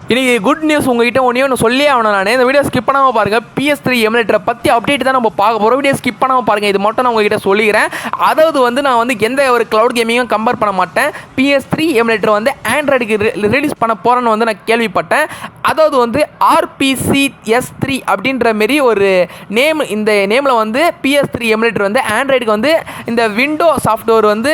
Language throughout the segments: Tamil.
இன்னைக்கு குட் நியூஸ் உங்ககிட்ட ஒன்று சொல்லி ஆகணும். நான் இந்த வீடியோ ஸ்கிப் பண்ணாமல் பாருங்கள். PS3 எமுலேட்டரை பற்றி அப்டேட் தான் நம்ம பார்க்க போகிறோம். வீடியோ ஸ்கிப் பண்ணாமல் பாருங்கள். இது மட்டும் நான் உங்ககிட்ட சொல்லிக்கிறேன். அதாவது வந்து நான் வந்து எந்த ஒரு க்ளவுட் கேமிங்கும் கம்பேர் பண்ண மாட்டேன். PS3 எமுலேட்டர் வந்து ஆண்ட்ராய்டுக்கு ரிலீஸ் பண்ண போகிறேன்னு வந்து நான் கேள்விப்பட்டேன். அதாவது வந்து RPCS3 அப்படின்ற மாரி ஒரு நேம், இந்த நேமில் வந்து PS3 எமுலேட்டர் வந்து ஆண்ட்ராய்டுக்கு வந்து இந்த விண்டோ சாஃப்ட்வேர் வந்து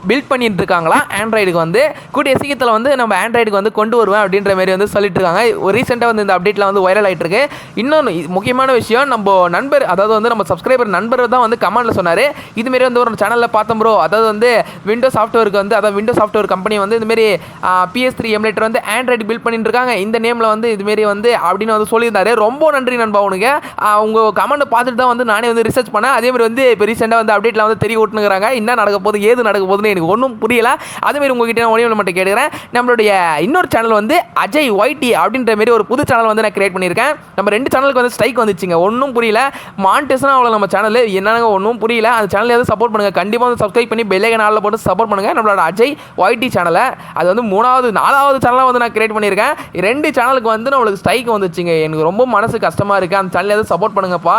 பில்ட் பண்ணிட்டு இருக்காங்களா. ஆண்ட்ராய்டுக்கு வந்து கூடிய சீக்கிரத்தில் வந்து நம்ம ஆண்ட்ராய்டுக்கு வந்து கொண்டு வருவேன் அப்படின்ற மாதிரி வந்து சொல்லிட்டு இருக்காங்க. ஒரு ரீசெண்டாக வந்து இந்த அப்டேட்டில் வந்து வைரல் ஆகிட்டு இருக்கு. இன்னொன்று முக்கியமான விஷயம், நம்ம நண்பர், அதாவது வந்து நம்ம சப்ஸ்கிரைபர் நண்பர் தான் வந்து கமெண்ட்டில் சொன்னார், இதுமாரி வந்து ஒரு சேனலில் பார்த்தோம் ப்ரோ, அதாவது வந்து விண்டோ சாஃப்ட்வேருக்கு வந்து, அதாவது விண்டோ சாஃப்ட்வேர் கம்பெனி வந்து இதுமாரி PS3 எமுலேட்டர் வந்து ஆண்ட்ராய்டு பில்ட் பண்ணிட்டு இருக்காங்க, இந்த நேமில் வந்து இதுமாரி வந்து அப்படின்னு வந்து சொல்லியிருந்தாரு. ரொம்ப நன்றி நண்பா உனக்கு. உங்கள் கமெண்ட்டை பார்த்துட்டு தான் வந்து நானே வந்து ரிசர்ச் பண்ணேன். அதேமாதிரி வந்து இப்போ ரீசெண்டாக வந்து அப்டேட்டில் வந்து தெரிய விட்டுனுங்கிறாங்க. என்ன நடக்க போகுது, ஏது நடக்க போகுதுன்னு எனக்கு ஒன்றும் புரியல. அதேமாரி உங்ககிட்ட நான் ஒன்று மட்டும் கேட்குறேன். நம்மளுடைய இன்னொரு சேனல் வந்து அஜய் YT அப்படின்ற மாரி ஒரு புது சேனல் வந்து நான் கிரியேட் பண்ணியிருக்கேன். நம்ம 2 சேனலுக்கு வந்து ஸ்ட்ரைக் வந்துச்சுங்க. ஒன்றும் புரியல. மானிட்டேஷன் அவ்வளோ நம்ம சேனல் என்னங்க ஒன்றும் புரியல. அந்த சேனல் எதாவது சப்போர்ட் பண்ணுங்கள். கண்டிப்பாக வந்து சப்ஸ்கிரைப் பண்ணி பெல் ஐகான் ஆல்ல போட்டு சப்போர்ட் பண்ணுங்கள். நம்மளோட அஜய் YT சேனலை அது வந்து 4வது சேனலாக வந்து நான் கிரியேட் பண்ணியிருக்கேன். 2 சேனலுக்கு வந்து நம்மளுக்கு ஸ்ட்ரைக் வந்துச்சுங்க. எனக்கு ரொம்ப மனசு கஷ்டமாக இருக்குது. அந்த சேனல் எதாவது சப்போர்ட் பண்ணுங்கப்பா.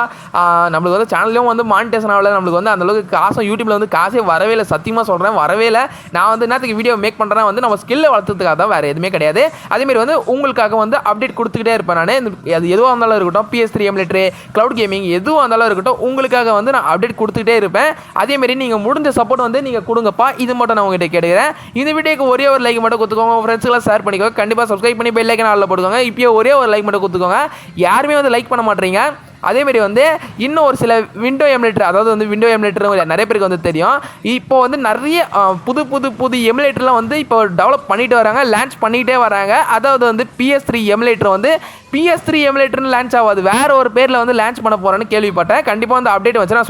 நம்மளுக்கு வந்து சேனல்லையும் வந்து மானிட்டேஷன் ஆகல. நம்மளுக்கு வந்து அந்தளவுக்கு காசும் யூடியூப்பில் வந்து காசே வரவே இல்லை. சத்தியமாக சொல்கிறேன், வரவே இல்லை. நான் வந்து என்னத்துக்கு வீடியோ மேக் பண்ணுறேன் வந்து நம்ம ஸ்கில்லை வளர்த்துறதுக்காக தான், வேறு எதுவுமே கிடையாது. அதேமாரி வந்து உங்களுக்காக வந்து அப்டேட் கொடுத்துக்கிட்டே இருப்பேன் நான். அது எதுவாக இருந்தாலும் இருக்கட்டும், PS3 எமுலேட்டர், க்ளவுட் கேமிங் எதுவாக இருந்தாலும் இருக்கட்டும், உங்களுக்காக வந்து நான் அப்டேட் கொடுத்துக்கிட்டே இருப்பேன். அதேமாரி நீங்கள் முடிஞ்ச சப்போர்ட் வந்து நீங்கள் கொடுங்கப்பா. இது மட்டும் நான் உங்கள்கிட்ட கேட்குறேன். இந்த வீடியோக்கு ஒரே ஒரு லைக் மட்டும் கொடுத்துக்கோங்க. உங்கள் ஃப்ரெண்ட்ஸ்லாம் ஷேர் பண்ணிக்கோங்க. கண்டிப்பாக சப்ஸ்கிரைப் பண்ணி பெல் ஐகான் ஆல்ல போட்டுக்கோங்க. இப்போயே ஒரே ஒரு லைக் மட்டும் கொடுத்துக்கோங்க. யாருமே வந்து லைக் பண்ண மாட்டேறீங்க. அதேமாரி வந்து இன்னும் ஒரு சில விண்டோ எமுலேட்டர், அதாவது வந்து விண்டோ எமுலேட்டர் நிறைய பேருக்கு வந்து தெரியும். இப்போ வந்து நிறைய புது எமுலேட்டர்லாம் வந்து இப்போ டெவலப் பண்ணிட்டு வராங்க, லான்ச் பண்ணிகிட்டே வராங்க. அதாவது வந்து PS3 எமுலேட்டர் வந்து PS3 எமுலேட்டர்னு லான்ச் ஆகாது, வேறு ஒரு பேரில் வந்து லான்ச் பண்ண போகிறேன்னு கேள்விப்பட்டேன். கண்டிப்பாக வந்து அப்டேட் வச்சு நான் சொல்கிறேன்.